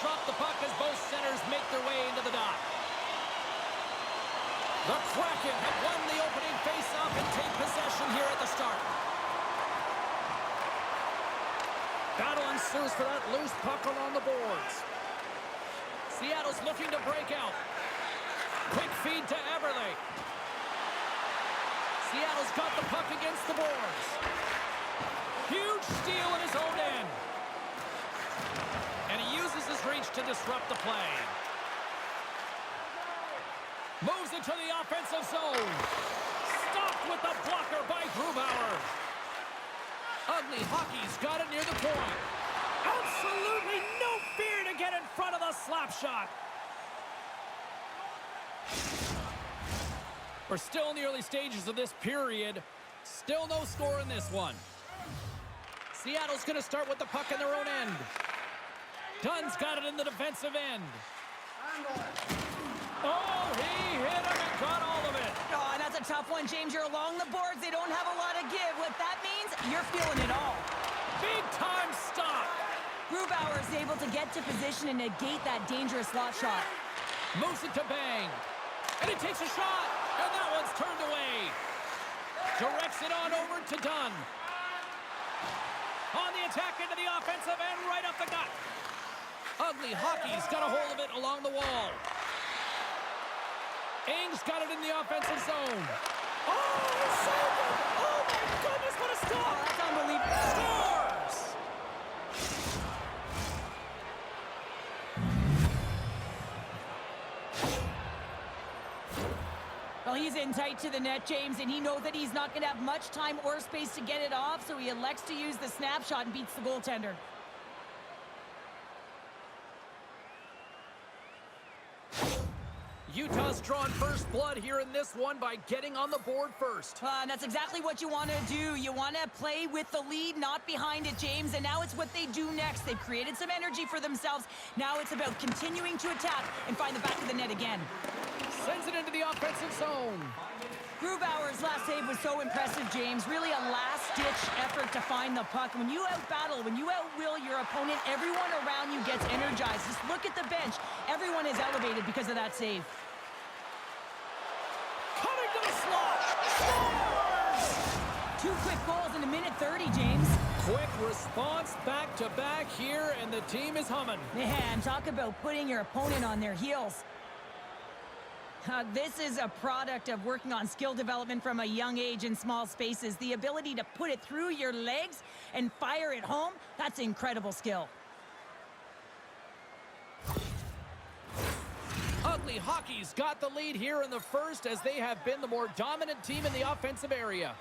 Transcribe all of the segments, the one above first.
drop the puck as both centers make their way into the dot. The Kraken have won the opening faceoff and take possession here at the start. Battle ensues for that loose puck along the boards. Seattle's looking to break out. Quick feed to Eberle. Seattle's got the puck against the boards. Huge steal in his own end. And he uses his reach to disrupt the play. Moves into the offensive zone. Stopped with the blocker by Grubauer. Ugly Hockey's got it near the point. Absolutely no fear to get in front of the slap shot. We're still in the early stages of this period. Still no score in this one. Seattle's going to start with the puck in their own end. Dunn's got it in the defensive end. Oh, he hit him and got all of it. Oh, and that's a tough one, James. You're along the boards. They don't have a lot of give. What that means, you're feeling it all. Big time stop. Grubauer is able to get to position and negate that dangerous slot shot. Moves it to Bang. And he takes a shot. And that one's turned away. Directs it on over to Dunn. On the attack into the offensive end, right up the gut. Ugly Hockey's got a hold of it along the wall. Ing's got it in the offensive zone. Oh, he saved it! Oh, my goodness, what a stop! Oh, that's unbelievable. Scores! Well, he's in tight to the net, James, and he knows that he's not going to have much time or space to get it off, so he elects to use the snapshot and beats the goaltender. Utah's drawn first blood here in this one by getting on the board first. And that's exactly what you want to do. You want to play with the lead, not behind it, James. And now it's what they do next. They've created some energy for themselves. Now it's about continuing to attack and find the back of the net again. Sends it into the offensive zone. Grubauer's last save was so impressive, James. Really a last-ditch effort to find the puck. When you out-battle, when you outwill your opponent, everyone around you gets energized. Just look at the bench. Everyone is elevated because of that save. Coming to the slot. Scores! 2 quick goals in a minute 30, James. Quick response back-to-back here, and the team is humming. Man, talk about putting your opponent on their heels. This is a product of working on skill development from a young age in small spaces. The ability to put it through your legs and fire it home, that's incredible skill. Ugly Hockey's got the lead here in the first as they have been the more dominant team in the offensive area.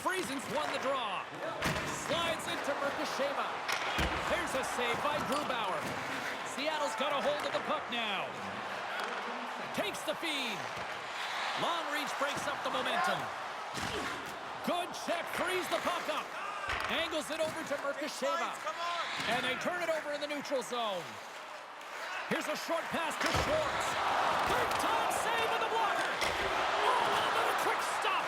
Friesen's won the draw. Slides into Merkasheva. There's a save by Grubauer. Seattle's got a hold of the puck now. Takes the feed. Long reach breaks up the momentum. Good check, frees the puck up. Angles it over to Merkasheva. And they turn it over in the neutral zone. Here's a short pass to Schwartz. Third time save with the blocker. Oh, another quick stop.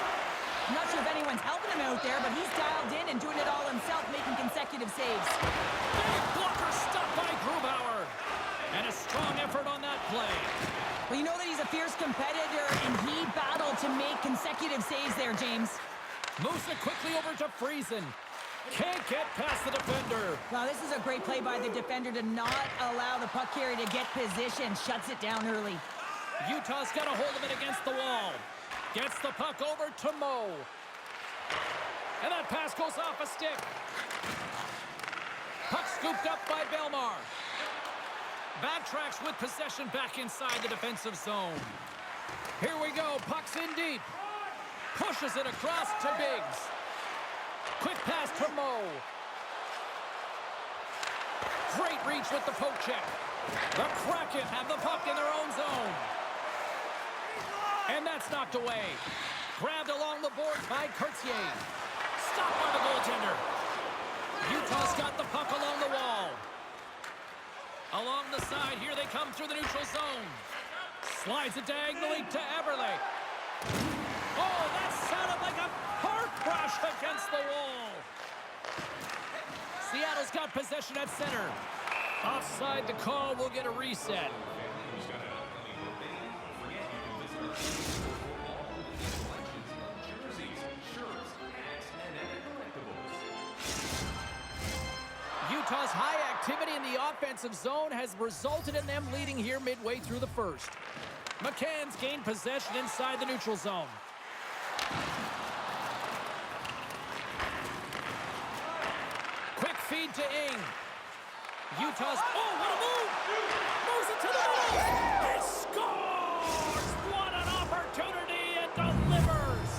I'm not sure if anyone's helping him out there, but he's dialed in and doing it all himself, making consecutive saves. Big blocker stop by Grubauer. And a strong effort on that play. Well, you know that he's a fierce competitor, and he battled to make consecutive saves there, James. Moves it quickly over to Friesen. Can't get past the defender. Wow, this is a great play by the defender to not allow the puck carrier to get position. Shuts it down early. Utah's got a hold of it against the wall. Gets the puck over to Mo. And that pass goes off a stick. Puck scooped up by Belmar. Backtracks with possession back inside the defensive zone. Here we go. Puck's in deep. Pushes it across to Biggs. Quick pass to Mo. Great reach with the poke check. The Kraken have the puck in their own zone. And that's knocked away. Grabbed along the boards by Courtier. Stopped by the goaltender. Utah's got the puck along the wall. Along the side, here they come through the neutral zone. Slides it diagonally to Eberle. Oh, that sounded like a car crash crash against the wall. Seattle's got possession at center. Offside the call, will get a reset. Utah's high activity in the offensive zone has resulted in them leading here midway through the first. McCann's gained possession inside the neutral zone. Quick feed to Ing. Utah's, oh, what a move! Moves it to the middle! He scores! What an opportunity, and delivers!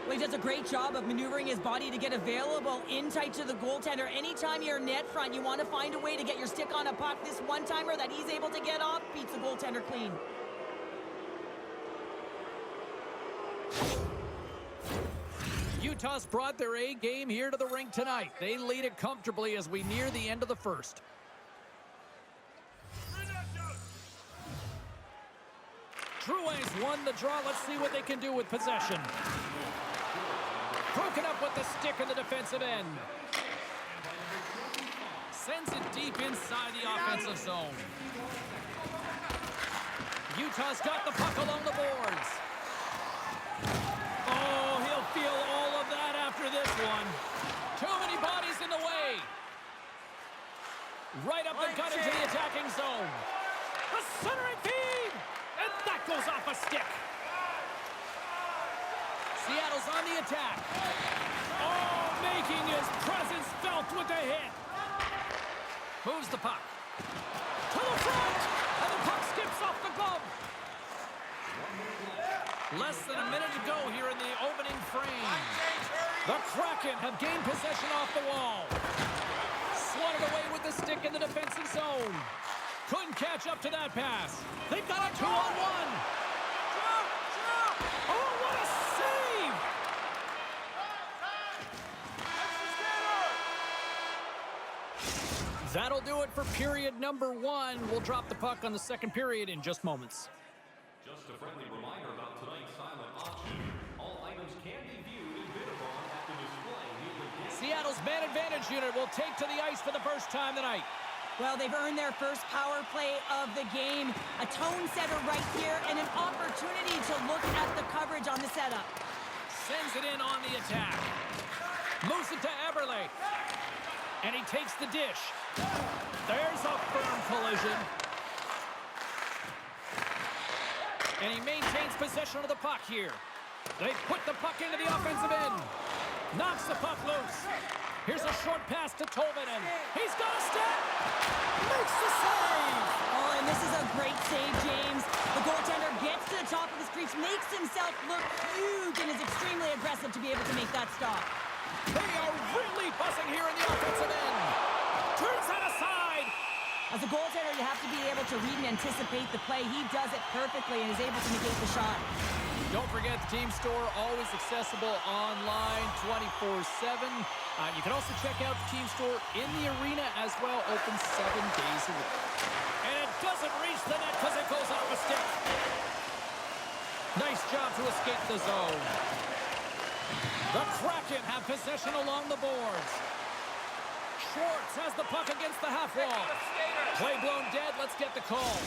Well, he does a great job of maneuvering his body to get available in tight to the goaltender. Anytime you're net front, you want to find a way to get your stick on a puck. This one-timer that he's able to get off beats the goaltender clean. Utah's brought their A game here to the rink tonight. They lead it comfortably as we near the end of the first. Drouin's won the draw. Let's see what they can do with possession. Broken up with the stick in the defensive end. Sends it deep inside the offensive zone. Utah's got the puck along the boards. Oh, he'll feel all of that after this one. Too many bodies in the way. Right up the gut into the attacking zone. A centering feed! And that goes off a stick. Seattle's on the attack. Oh, making his presence felt with the hit. Moves the puck. To the front! And the puck skips off the glove. Less than a minute to go here in the opening frame. The Kraken have gained possession off the wall. Swatted away with the stick in the defensive zone. Couldn't catch up to that pass. They've got a 2-on-1. Oh, what a save! That'll do it for period number 1. We'll drop the puck on the second period in just moments. Just a friendly reminder about tonight's silent auction. All items can be viewed and bid upon at the display near the gate. Seattle's man advantage unit will take to the ice for the first time tonight. Well, they've earned their first power play of the game. A tone setter right here and an opportunity to look at the coverage on the setup. Sends it in on the attack. Moves it to Eberle. And he takes the dish. There's a firm collision. And he maintains possession of the puck here. They put the puck into the offensive end. Knocks the puck loose. Here's a short pass to Tolvanen. He's got a step. Makes the save. Oh, and this is a great save, James. The goaltender gets to the top of his crease, makes himself look huge, and is extremely aggressive to be able to make that stop. They are really buzzing here in the offensive end. Turns that aside. As a goaltender, you have to be able to read and anticipate the play. He does it perfectly and is able to negate the shot. Don't forget the team store, always accessible online 24/7. You can also check out the team store in the arena as well, open 7 days a week. And it doesn't reach the net because it goes off a stick. Nice job to escape the zone. The Kraken have possession along the boards. Schwartz has the puck against the half wall. Play blown dead, let's get the call.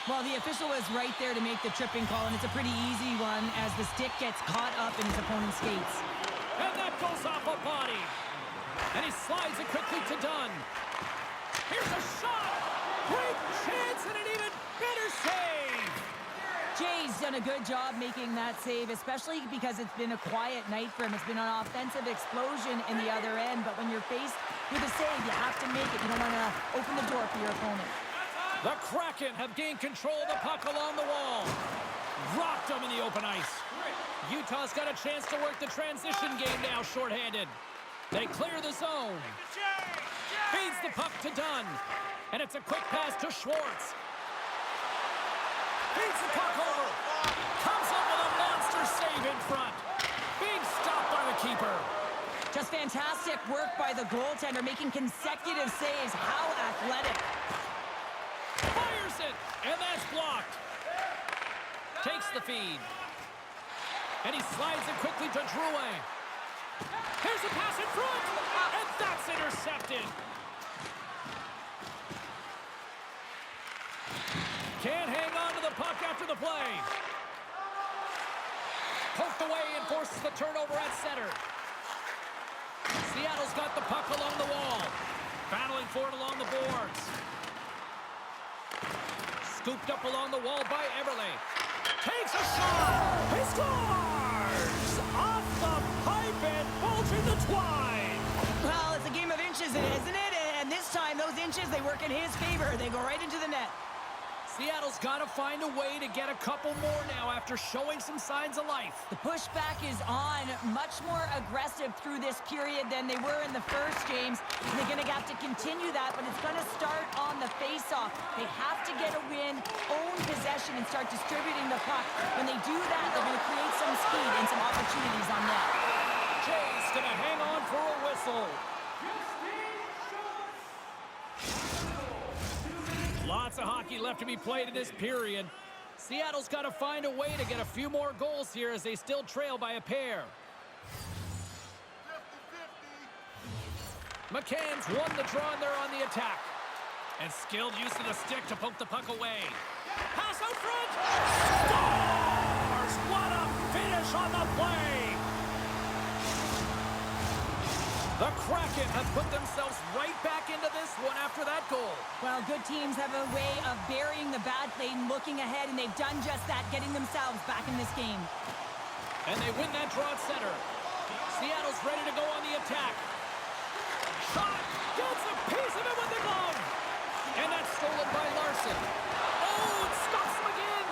Well, the official was right there to make the tripping call, and it's a pretty easy one as the stick gets caught up in his opponent's skates. And that goes off a body. And he slides it quickly to Dunn. Here's a shot. Great chance and an even better save. Jay's done a good job making that save, especially because it's been a quiet night for him. It's been an offensive explosion in the other end, but when you're faced with a save, you have to make it. You don't want to open the door for your opponent. The Kraken have gained control of the puck along the wall. Rocked them in the open ice. Utah's got a chance to work the transition game now, shorthanded. They clear the zone. Feeds the puck to Dunn. And it's a quick pass to Schwartz. Feeds the puck over. Comes up with a monster save in front. Being stopped by the keeper. Just fantastic work by the goaltender, making consecutive saves. How athletic. Fires it, and that's blocked. Takes the feed. And he slides it quickly to Drouin. Here's a pass in front. And that's intercepted. Can't hang on to the puck after the play. Poked away and forces the turnover at center. Seattle's got the puck along the wall. Battling for it along the boards. Scooped up along the wall by Eberle. Takes a shot. He scores! Off the pipe and bulging the twine. Well, it's a game of inches, isn't it? And this time, those inches, they work in his favor. They go right into the net. Seattle's got to find a way to get a couple more now after showing some signs of life. The pushback is on, much more aggressive through this period than they were in the first, James. And they're going to have to continue that, but it's going to start on the face-off. They have to get a win, own possession, and start distributing the puck. When they do that, they're going to create some speed and some opportunities on net. Jay's going to hang on for a whistle. Lots of hockey left to be played in this period. Seattle's got to find a way to get a few more goals here as they still trail by a pair. 50-50. McCann's won the draw and they're on the attack. And skilled use of the stick to poke the puck away. Pass out front! Scores! What a finish on the play! The Kraken have put themselves right back into this one after that goal. Well, good teams have a way of burying the bad play and looking ahead, and they've done just that, getting themselves back in this game. And they win that draw at center. Seattle's ready to go on the attack. Shot! Gets a piece of it with the glove! And that's stolen by Larson. Oh, it stops him again!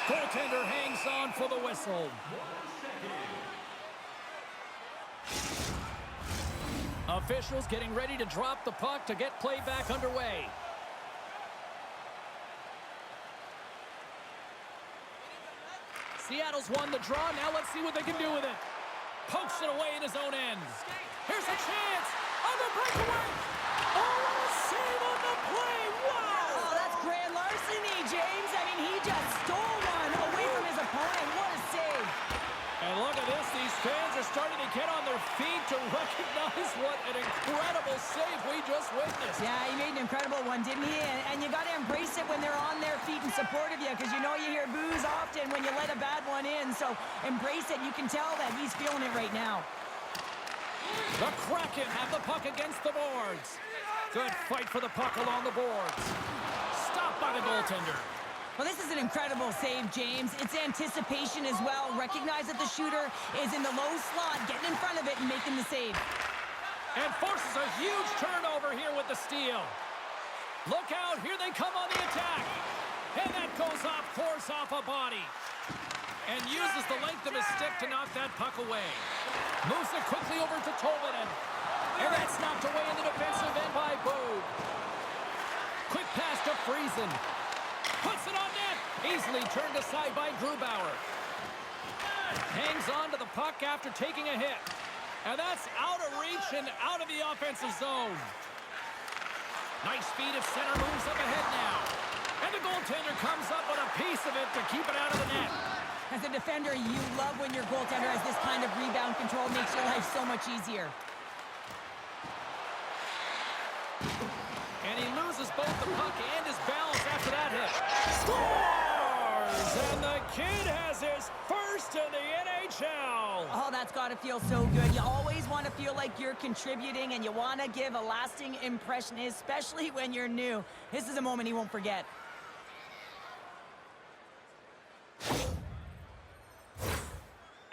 Goaltender hangs on for the whistle. Officials getting ready to drop the puck to get play back underway. Seattle's won the draw. Now let's see what they can do with it. Pokes it away in his own end. Here's a chance. On the breakaway. Oh, what a save on the play. Wow. Oh, that's grand larceny, James. I mean, he just stole one away from his opponent. What a save. And look at this. These fans are starting to get on their feet to recognize what an incredible save we just witnessed. Yeah, he made an incredible one, didn't he? And you got to embrace it when they're on their feet in support of you, because you know you hear boos often when you let a bad one in. So embrace it. You can tell that he's feeling it right now. The Kraken have the puck against the boards. Good fight for the puck along the boards. Stopped by the goaltender. Well, this is an incredible save, James. It's anticipation as well. Recognize that the shooter is in the low slot, getting in front of it and making the save. And forces a huge turnover here with the steal. Look out, here they come on the attack. And that goes off course off a body. And uses the length of his stick to knock that puck away. Moves it quickly over to Tolvanen. And that's knocked away in the defensive end by Boog. Quick pass to Friesen. Puts it on net. Easily turned aside by Grubauer. Hangs on to the puck after taking a hit. And that's out of reach and out of the offensive zone. Nice feed at center, moves up ahead now. And the goaltender comes up with a piece of it to keep it out of the net. As a defender, you love when your goaltender has this kind of rebound control. Makes your life so much easier. And he loses both the puck and his balance after that hit. Scores! And the kid has his first in the NHL. Oh, that's got to feel so good. You always want to feel like you're contributing, and you want to give a lasting impression, especially when you're new. This is a moment he won't forget.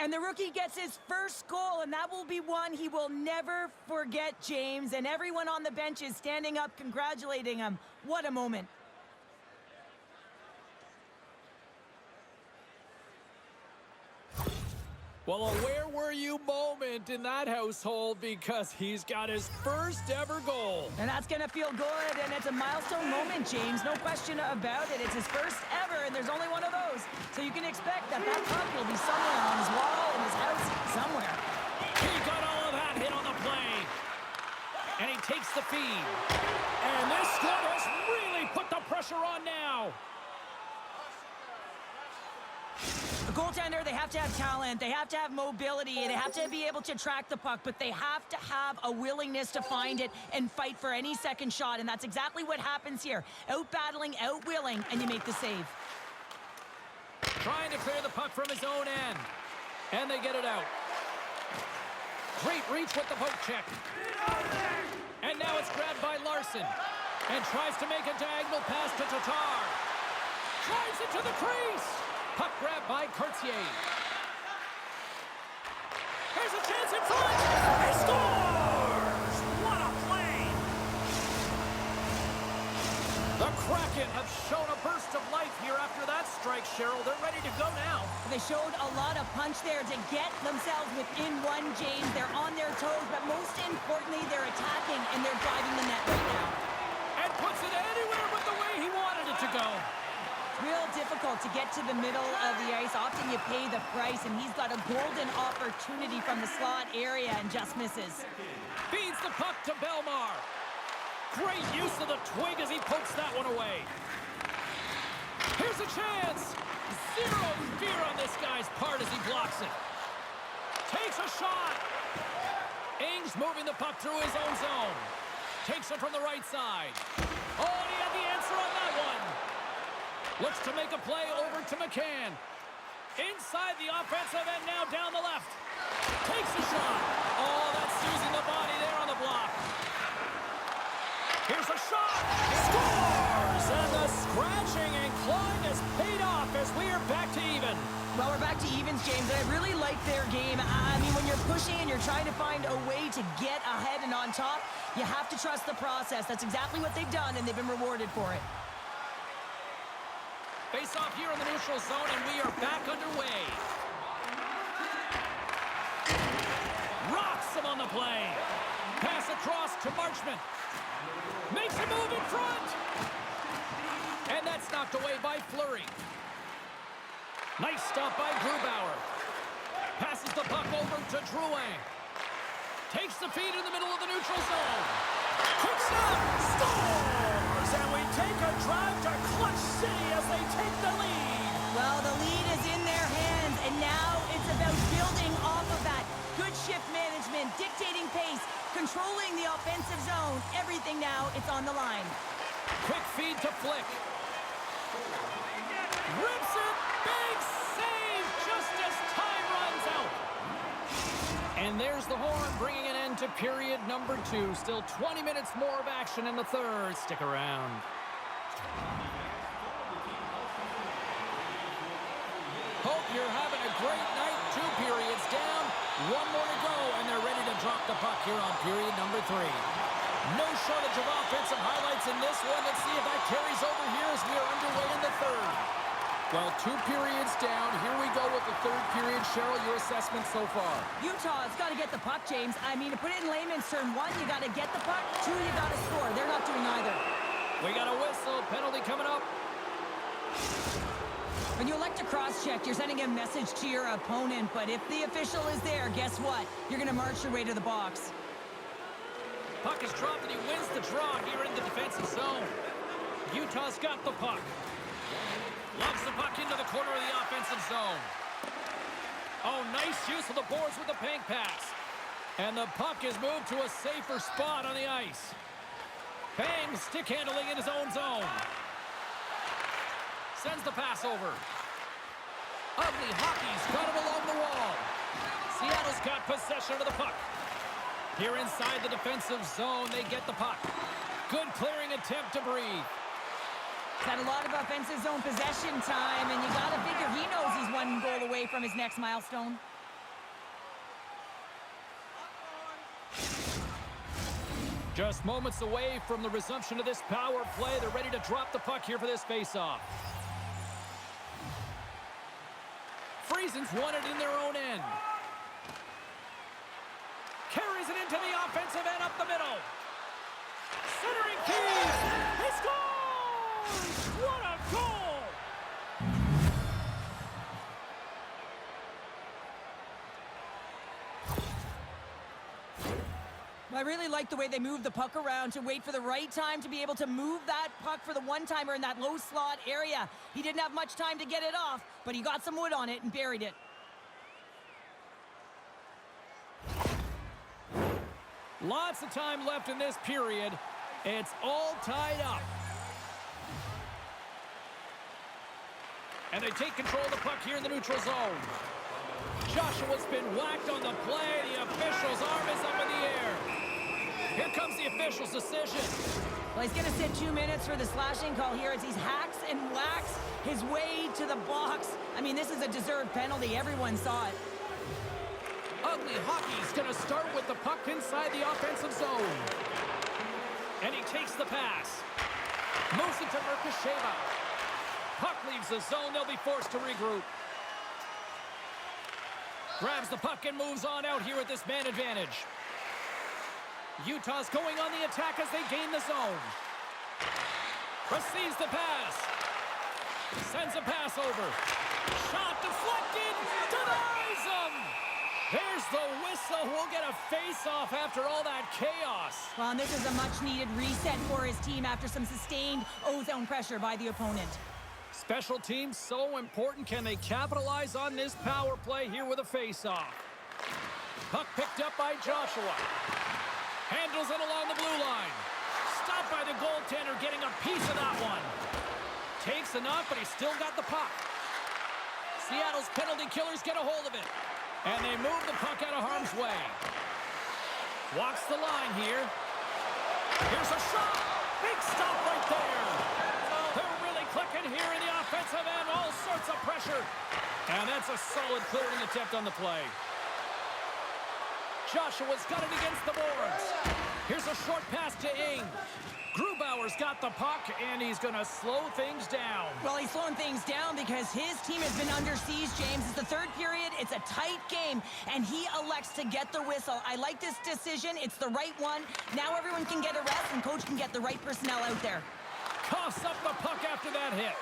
And the rookie gets his first goal, and that will be one he will never forget, James. And everyone on the bench is standing up, congratulating him. What a moment. Well, a where were you moment in that household, because he's got his first ever goal. And that's going to feel good, and it's a milestone moment, James. No question about it. It's his first ever, and there's only one of those. So you can expect that that puck will be somewhere on his wall, in his house, somewhere. He got all of that hit on the play. And he takes the feed. And this squad has really put the pressure on now. goaltender, they have to have talent, they have to have mobility, they have to be able to track the puck, but they have to have a willingness to find it and fight for any second shot, and that's exactly what happens here. Out-battling, out-willing, and you make the save. Trying to clear the puck from his own end. And they get it out. Great reach with the poke check. And now it's grabbed by Larson. And tries to make a diagonal pass to Tatar. Drives it to the crease. Puck grabbed by Cartier. Here's a chance in front. He scores! What a play! The Kraken have shown a burst of life here after that strike, Cheryl. They're ready to go now. They showed a lot of punch there to get themselves within one, James. They're on their toes, but most importantly, they're attacking and they're driving the net right now. And puts it anywhere but the way he wanted it to go. Real difficult to get to the middle of the ice. Often you pay the price, and he's got a golden opportunity from the slot area and just misses. Feeds the puck to Belmar. Great use of the twig as he pokes that one away. Here's a chance. Zero fear on this guy's part as he blocks it. Takes a shot. Ings moving the puck through his own zone. Takes it from the right side. Oh, and he had the answer on that one. Looks to make a play over to McCann. Inside the offensive end now down the left. Takes a shot. Oh, that's using the body there on the block. Here's a shot. Scores! And the scratching and clawing has paid off as we are back to even. Well, we're back to evens, James. I really like their game. I mean, when you're pushing and you're trying to find a way to get ahead and on top, you have to trust the process. That's exactly what they've done, and they've been rewarded for it. Face off here in the neutral zone, and we are back underway. Rocks him on the play. Pass across to Marchment. Makes a move in front. And that's knocked away by Fleury. Nice stop by Grubauer. Passes the puck over to Drouin. Takes the feed in the middle of the neutral zone. Kicks up. Scores! And we take a drive to Clutch City as they take the lead. Well, the lead is in their hands, and now it's about building off of that. Good shift management, dictating pace, controlling the offensive zone. Everything now, it's on the line. Quick feed to Flick. Rips it. Big save just as time runs out. And there's the horn bringing an end to period number 2. Still 20 minutes more of action in the third. Stick around. Hope you're having a great night. 2 periods down. 1 more to go, and they're ready to drop the puck here on period number 3. No shortage of offensive highlights in this one. Let's see if that carries over here as we are underway in the third. Well, 2 periods down. Here we go with the third period. Cheryl, your assessment so far? Utah's got to get the puck, James. I mean, to put it in layman's term, 1, you got to get the puck. 2, you got to score. They're not doing either. We got a whistle. Penalty coming up. When you elect to cross-check, you're sending a message to your opponent, but if the official is there, guess what? You're going to march your way to the box. Puck is dropped, and he wins the draw here in the defensive zone. Utah's got the puck. Loves the puck into the corner of the offensive zone. Oh, nice use of the boards with the pink pass. And the puck is moved to a safer spot on the ice. Bang, stick handling in his own zone. Sends the pass over. Ugly hockey's got him along the wall. Seattle's got possession of the puck. Here inside the defensive zone, they get the puck. Good clearing attempt to breathe. He's had a lot of offensive zone possession time, and you got to figure he knows he's 1 goal away from his next milestone. Just moments away from the resumption of this power play. They're ready to drop the puck here for this faceoff. Friesen's won it in their own end. Carries it into the offensive end up the middle. Centering key. He scores! What a goal! I really like the way they move the puck around to wait for the right time to be able to move that puck for the one-timer in that low slot area. He didn't have much time to get it off, but he got some wood on it and buried it. Lots of time left in this period. It's all tied up. And they take control of the puck here in the neutral zone. Joshua's been whacked on the play. The official's arm is up in the air. Here comes the official's decision. Well, he's going to sit 2 minutes for the slashing call here as he hacks and whacks his way to the box. I mean, this is a deserved penalty. Everyone saw it. Ugly hockey's going to start with the puck inside the offensive zone. And he takes the pass. Moves it to Merkasheva. Puck leaves the zone. They'll be forced to regroup. Grabs the puck and moves on out here with this man advantage. Utah's going on the attack as they gain the zone. Receives the pass. Sends a pass over. Shot deflected. Denies him. There's the whistle. We'll get a face-off after all that chaos. Well, and this is a much-needed reset for his team after some sustained O-zone pressure by the opponent. Special teams so important. Can they capitalize on this power play here with a face-off? Puck picked up by Joshua. Handles it along the blue line. Stopped by the goaltender, getting a piece of that one. Takes the knock, but he's still got the puck. Seattle's penalty killers get a hold of it. And they move the puck out of harm's way. Walks the line here. Here's a shot. Big stop right there. They're really clicking here in the offensive end. All sorts of pressure. And that's a solid clearing attempt on the play. Joshua's got it against the boards. Here's a short pass to Ing. Grubauer's got the puck, and he's going to slow things down. Well, he's slowing things down because his team has been under siege, James. It's the third period. It's a tight game, and he elects to get the whistle. I like this decision. It's the right one. Now everyone can get a rest, and coach can get the right personnel out there. Coughs up the puck after that hit.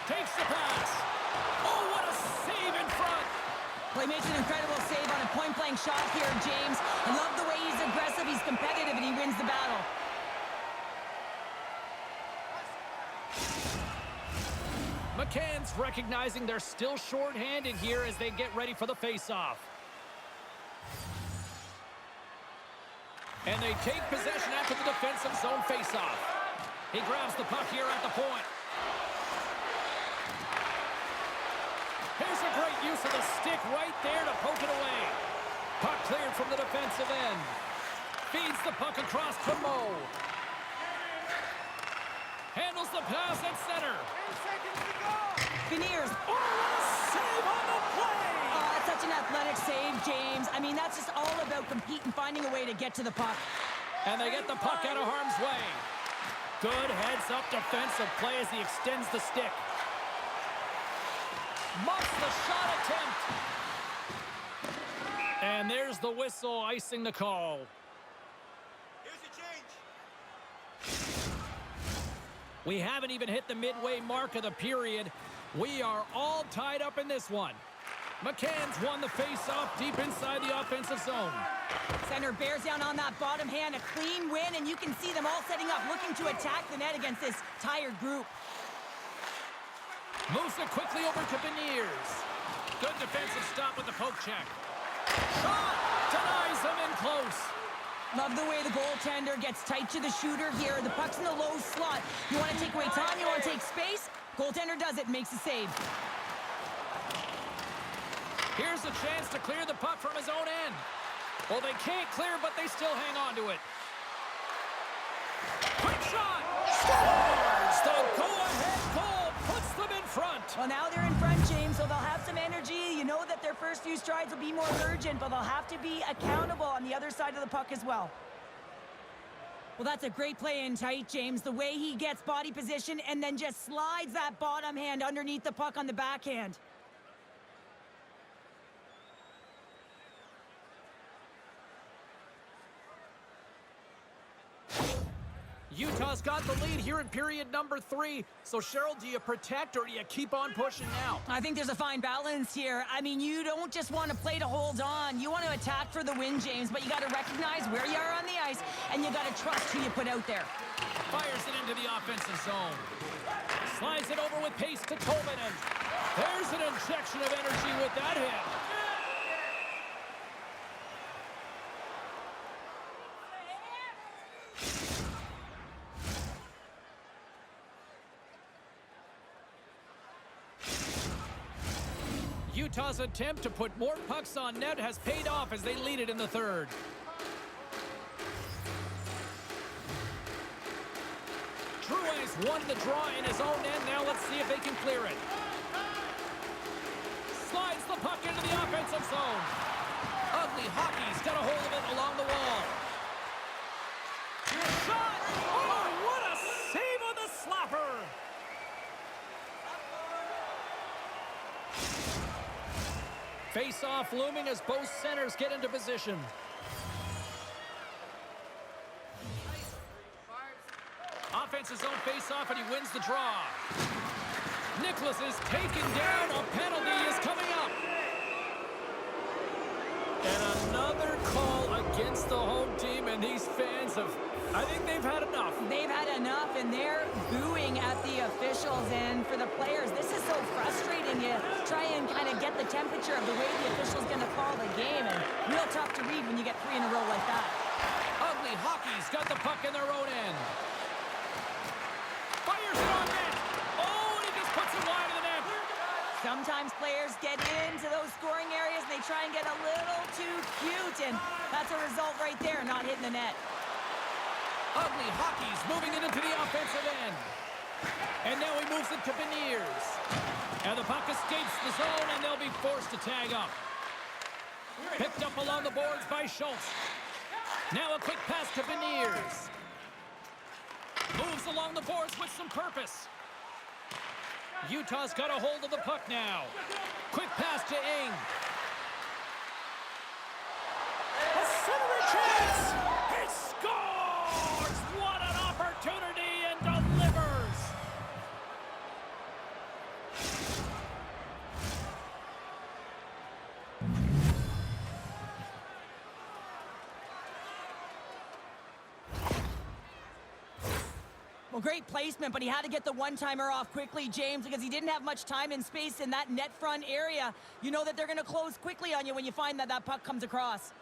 Takes the pass. Oh, what a save in front. Well, he makes an incredible save on a point-blank shot here, James. I love the way he's aggressive, he's competitive, and he wins the battle. McCann's recognizing they're still short-handed here as they get ready for the face-off. And they take possession after the defensive zone face-off. He grabs the puck here at the point. Here's a great use of the stick right there to poke it away. Puck cleared from the defensive end. Feeds the puck across to Mo. Handles the pass at center. 8 seconds to go. Beniers. Oh, what a save on the play! Oh, that's such an athletic save, James. I mean, that's just all about competing, finding a way to get to the puck. And they get the puck out of harm's way. Good heads-up defensive play as he extends the stick. Muffs the shot attempt. And there's the whistle icing the call. Here's a change. We haven't even hit the midway mark of the period. We are all tied up in this one. McCann's won the face-off deep inside the offensive zone. Center bears down on that bottom hand, a clean win, and you can see them all setting up, looking to attack the net against this tired group. Moves it quickly over to Beniers. Good defensive stop with the poke check. Shot! Denies him in close. Love the way the goaltender gets tight to the shooter here. The puck's in the low slot. You want to take away time, you want to take space. Goaltender does it, makes a save. Here's a chance to clear the puck from his own end. Well, they can't clear, but they still hang on to it. Quick shot! Scores! The go-ahead goal puts them in front. Well, now they're in front, James, so they'll have some energy. You know that their first few strides will be more urgent, but they'll have to be accountable on the other side of the puck as well. Well, that's a great play in tight, James. The way he gets body position and then just slides that bottom hand underneath the puck on the backhand. Utah's got the lead here in period number 3. So, Cheryl, do you protect or do you keep on pushing now? I think there's a fine balance here. I mean, you don't just want to play to hold on. You want to attack for the win, James, but you got to recognize where you are on the ice, and you got to trust who you put out there. Fires it into the offensive zone. Slides it over with pace to Tobin. There's an injection of energy with that hit. Utah's attempt to put more pucks on net has paid off as they lead it in the third. Drouin's won the draw in his own end. Now let's see if they can clear it. Slides the puck into the offensive zone. Ugly Hockey's got a hold of it along the wall. Shot! Oh, what a save on the slapper! Face-off looming as both centers get into position. Offensive zone face-off, and he wins the draw. Nicholas is taken down. A penalty is coming up. And another call against the home team, and these fans have, I think they've had enough. They've had enough, and they're booing at the officials. And for the players, this is so frustrating. You try and kind of get the temperature of the way the official's going to call the game, and real tough to read when you get 3 in a row like that. Ugly Hockey's got the puck in their own end. Fires it on net. Oh, and he just puts it wide of the net. Sometimes players get into those scoring areas, and they try and get a little too cute, and that's a result right there, not hitting the net. Ugly Hockey's moving it into the offensive end. And now he moves it to Beniers. And the puck escapes the zone, and they'll be forced to tag up. Picked up along the boards by Schultz. Now a quick pass to Beniers. Moves along the boards with some purpose. Utah's got a hold of the puck now. Quick pass to Ing. A centering chance! He scores! What an opportunity, and delivers! Well, great placement, but he had to get the one-timer off quickly, James, because he didn't have much time and space in that net front area. You know that they're going to close quickly on you when you find that that puck comes across.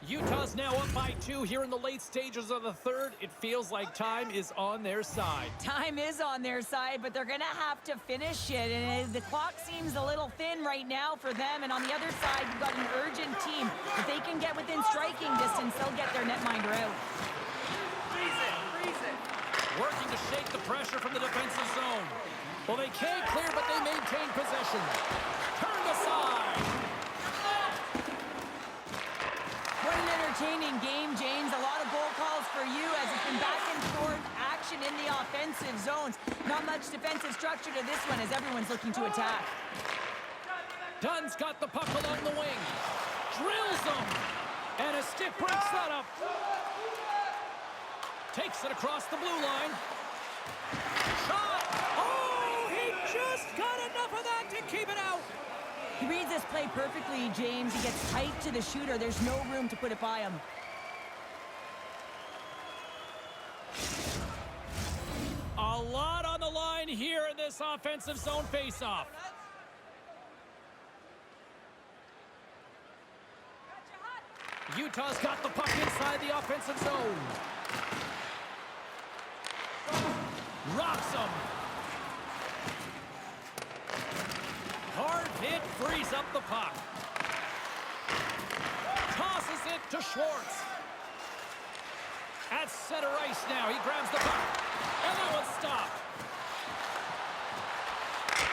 Utah's now up by 2 here in the late stages of the third. It feels like time is on their side. Time is on their side, but they're going to have to finish it. And the clock seems a little thin right now for them. And on the other side, you've got an urgent team. If they can get within striking distance, they'll get their netminder out. Freeze it. Working to shake the pressure from the defensive zone. Well, they can't clear, but they maintain possession. Turned aside. What an entertaining game, James. A lot of goal calls for you as it's been back and forth action in the offensive zones. Not much defensive structure to this one as everyone's looking to attack. Dunn's got the puck along the wing. Drills them. And a stick breaks that up. Takes it across the blue line. Shot! Oh, he just got enough of that to keep it out. He reads this play perfectly, James. He gets tight to the shooter. There's no room to put it by him. A lot on the line here in this offensive zone faceoff. Utah's got the puck inside the offensive zone. Rocks him. Hard hit frees up the puck. Tosses it to Schwartz. At center ice now. He grabs the puck. And that one's stopped.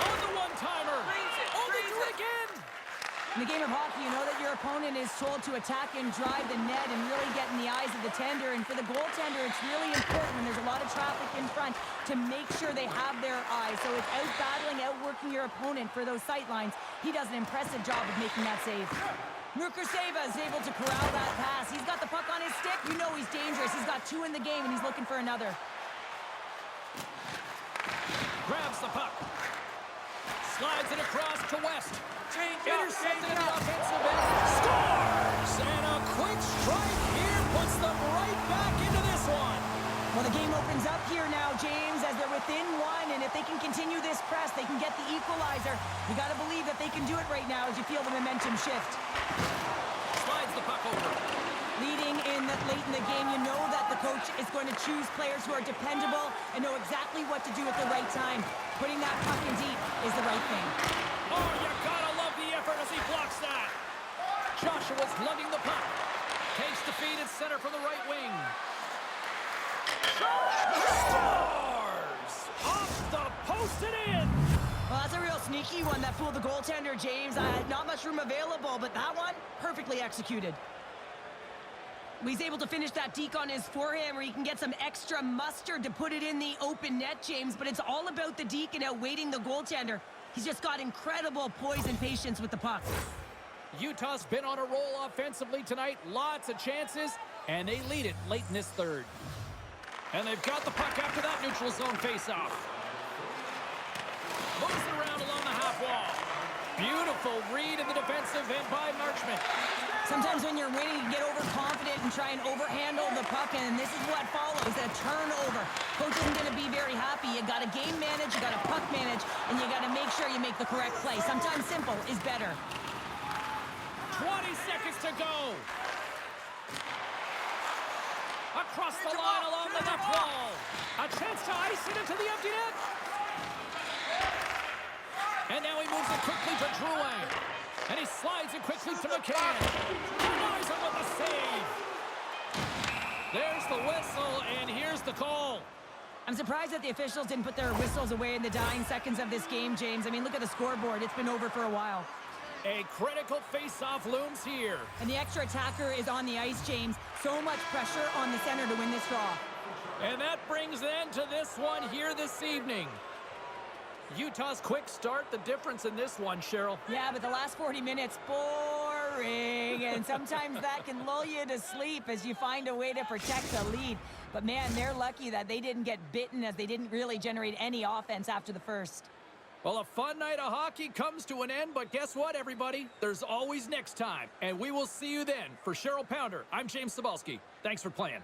On the one-timer. Oh, they do it again. In the game of hockey, you know that your opponent is told to attack and drive the net and really get in the eyes of the tender. And for the goaltender, it's really important when there's a lot of traffic in front to make sure they have their eyes. So it's out-battling, outworking your opponent for those sight lines. He does an impressive job of making that save. Murkuseva is able to corral that pass. He's got the puck on his stick. You know he's dangerous. He's got 2 in the game, and he's looking for another. Grabs the puck. Slides it across to West. Intercepted in the offensive end. Scores! And a quick strike here puts them right back into this one. Well, the game opens up here now, James, as they're within 1, and if they can continue this press, they can get the equalizer. You got to believe that they can do it right now as you feel the momentum shift. Slides the puck over. Leading in late in the game, you know that the coach is going to choose players who are dependable and know exactly what to do at the right time. Putting that puck in deep is the right thing. Oh, you gotta love the effort as he blocks that. Joshua's lugging the puck. Takes the feed at center from the right wing. Scores! Off the post and in! Well, that's a real sneaky one that fooled the goaltender, James. Not much room available, but that one, perfectly executed. He's able to finish that deke on his forehand where he can get some extra mustard to put it in the open net, James, but it's all about the deke and outweighting the goaltender. He's just got incredible poise and patience with the puck. Utah's been on a roll offensively tonight. Lots of chances, and they lead it late in this third. And they've got the puck after that neutral zone faceoff. Moves it around along the half wall. Beautiful read in the defensive end by Marchment. Sometimes when you're winning, you get overconfident and try and overhandle the puck, and this is what follows, a turnover. Coach isn't going to be very happy. You got to game manage, you got to puck manage, and you got to make sure you make the correct play. Sometimes simple is better. 20 seconds to go. Across the line along the left wall. A chance to ice it into the empty net. And now he moves it quickly to Drouin. And he slides it quickly to McCann. Denies him with the save. There's the whistle, and here's the call. I'm surprised that the officials didn't put their whistles away in the dying seconds of this game, James. I mean, look at the scoreboard. It's been over for a while. A critical face-off looms here. And the extra attacker is on the ice, James. So much pressure on the center to win this draw. And that brings an end to this one here this evening. Utah's quick start, the difference in this one, Cheryl. Yeah, but the last 40 minutes, boring. And sometimes that can lull you to sleep as you find a way to protect the lead. But man, they're lucky that they didn't get bitten as they didn't really generate any offense after the first. Well, a fun night of hockey comes to an end, but guess what, everybody? There's always next time, and we will see you then. For Cheryl Pounder, I'm James Cebulski. Thanks for playing.